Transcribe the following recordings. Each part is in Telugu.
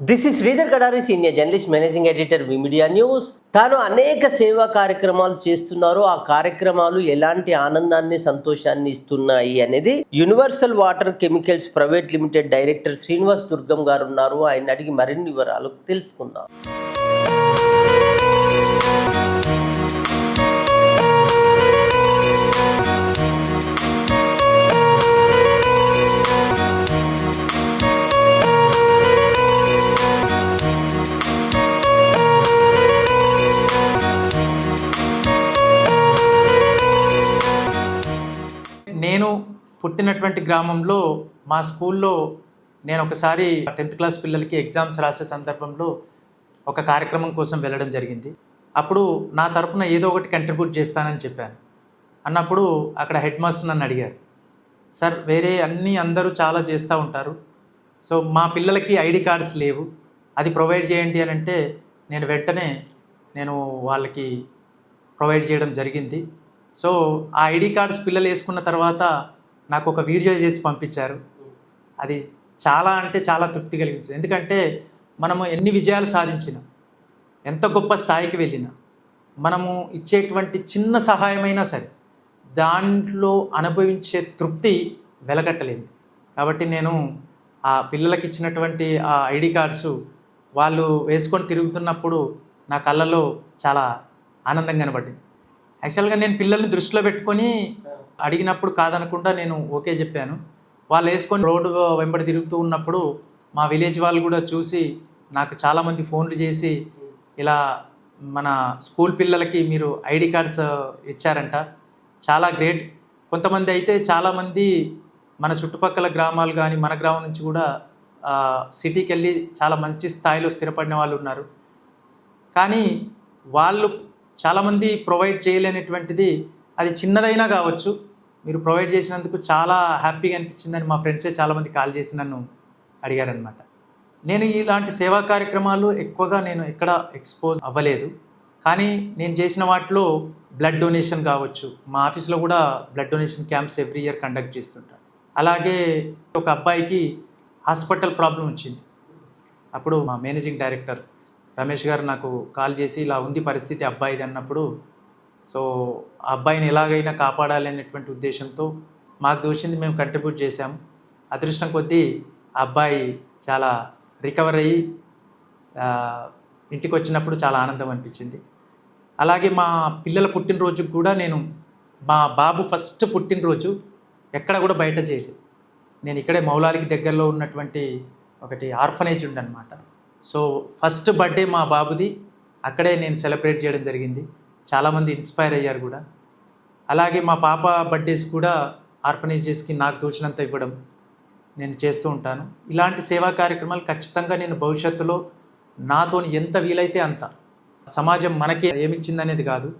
This is Sridhar Kadari, senior journalist, managing editor, media news. తాను అనేక సేవా కార్యక్రమాలు చేస్తున్నారు. ఆ కార్యక్రమాలు ఎలాంటి ఆనందాన్ని, సంతోషాన్ని ఇస్తున్నాయి అనేది Universal Water Chemicals Private Limited director Srinivas Durgam గారు ఉన్నారు. ఆయన అడిగి మరిన్ని వివరాలు తెలుసుకుందాం. నేను పుట్టినటువంటి గ్రామంలో మా స్కూల్లో నేను ఒకసారి 10th క్లాస్ పిల్లలకి ఎగ్జామ్స్ రాసే సందర్భంలో ఒక కార్యక్రమం కోసం వెళ్ళడం జరిగింది. అప్పుడు నా తరపున ఏదో ఒకటి కంట్రిబ్యూట్ చేస్తానని చెప్పాను. అన్నప్పుడు అక్కడ హెడ్ మాస్టర్ నన్ను అడిగారు, సార్ వేరే అందరూ చాలా చేస్తూ ఉంటారు, సో మా పిల్లలకి ఐడి కార్డ్స్ లేవు, అది ప్రొవైడ్ చేయండి అని అంటే నేను వాళ్ళకి ప్రొవైడ్ చేయడం జరిగింది. సో ఆ ఐడి కార్డ్స్ పిల్లలు వేసుకున్న తర్వాత నాకు ఒక వీడియో చేసి పంపించారు. అది చాలా అంటే చాలా తృప్తి కలిగించింది. ఎందుకంటే మనము ఎన్ని విజయాలు సాధించినా, ఎంత గొప్ప స్థాయికి వెళ్ళినా, మనము ఇచ్చేటువంటి చిన్న సహాయమైనా సరే దాంట్లో అనుభవించే తృప్తి వెలగట్టలేదు. కాబట్టి నేను ఆ పిల్లలకి ఇచ్చినటువంటి ఆ ఐడి కార్డ్స్ వాళ్ళు వేసుకొని తిరుగుతున్నప్పుడు నా కళ్ళలో చాలా ఆనందం కనబడింది. యాక్చువల్గా నేను పిల్లల్ని దృష్టిలో పెట్టుకొని అడిగినప్పుడు కాదనకుండా నేను ఓకే చెప్పాను. వాళ్ళు వేసుకొని రోడ్డు వెంబడి తిరుగుతూ ఉన్నప్పుడు మా విలేజ్ వాళ్ళు కూడా చూసి నాకు చాలామంది ఫోన్లు చేసి ఇలా మన స్కూల్ పిల్లలకి మీరు ఐడి కార్డ్స్ ఇచ్చారంట, చాలా గ్రేట్. కొంతమంది అయితే చాలామంది మన చుట్టుపక్కల గ్రామాలు కానీ మన గ్రామం నుంచి కూడా సిటీకి వెళ్ళి చాలా మంచి స్థాయిలో స్థిరపడిన వాళ్ళు ఉన్నారు. కానీ వాళ్ళు చాలామంది ప్రొవైడ్ చేయలేనటువంటిది అది చిన్నదైనా కావచ్చు, మీరు ప్రొవైడ్ చేసినందుకు చాలా హ్యాపీగా అనిపించిందని మా ఫ్రెండ్సే చాలామంది కాల్ చేసి నన్ను అడిగారనమాట. నేను ఇలాంటి సేవా కార్యక్రమాలు ఎక్కువగా నేను ఎక్కడ ఎక్స్పోజ్ అవ్వలేదు. కానీ నేను చేసిన వాటిలో బ్లడ్ డొనేషన్ కావచ్చు, మా ఆఫీస్లో కూడా blood donation camps every year conduct చేస్తుంటాను. అలాగే ఒక అబ్బాయికి హాస్పిటల్ ప్రాబ్లం వచ్చింది. అప్పుడు మా మేనేజింగ్ డైరెక్టర్ రమేష్ గారు నాకు కాల్ చేసి ఇలా ఉంది పరిస్థితి అబ్బాయిది అన్నప్పుడు, సో ఆ అబ్బాయిని ఎలాగైనా కాపాడాలి అనేటువంటి ఉద్దేశంతో మాకు దోచింది మేము కంట్రిబ్యూట్ చేశాము. అదృష్టం కొద్దీ ఆ అబ్బాయి చాలా రికవర్ అయ్యి ఇంటికి వచ్చినప్పుడు చాలా ఆనందం అనిపించింది. అలాగే మా పిల్లల పుట్టినరోజుకు కూడా నేను మా బాబు ఫస్ట్ పుట్టినరోజు ఎక్కడ కూడా బయట చేయలేదు. నేను ఇక్కడే మౌలాలికి దగ్గరలో ఉన్నటువంటి ఒకటి ఆర్ఫనేజ్ ఉందన్నమాట. సో ఫస్ట్ బర్త్డే మా బాబుది అక్కడే నేను సెలబ్రేట్ చేయడం జరిగింది. చాలామంది ఇన్స్పైర్ అయ్యారు కూడా. అలాగే మా పాప బర్త్డేస్ కూడా ఆర్ఫనేజెస్కి నాకు తోచినంత ఇవ్వడం నేను చేస్తూ ఉంటాను. ఇలాంటి సేవా కార్యక్రమాలు ఖచ్చితంగా నేను భవిష్యత్తులో నాతో ఎంత వీలైతే అంత, సమాజం మనకి ఏమిచ్చిందనేది కాదు,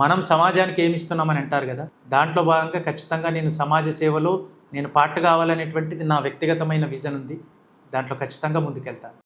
మనం సమాజానికి ఏమిస్తున్నామని అంటారు కదా, దాంట్లో భాగంగా ఖచ్చితంగా నేను సమాజ సేవలో నేను పార్ట్ కావాలనేటువంటిది నా వ్యక్తిగతమైన విజన్ ఉంది. దాంట్లో ఖచ్చితంగా ముందుకెళ్తాను.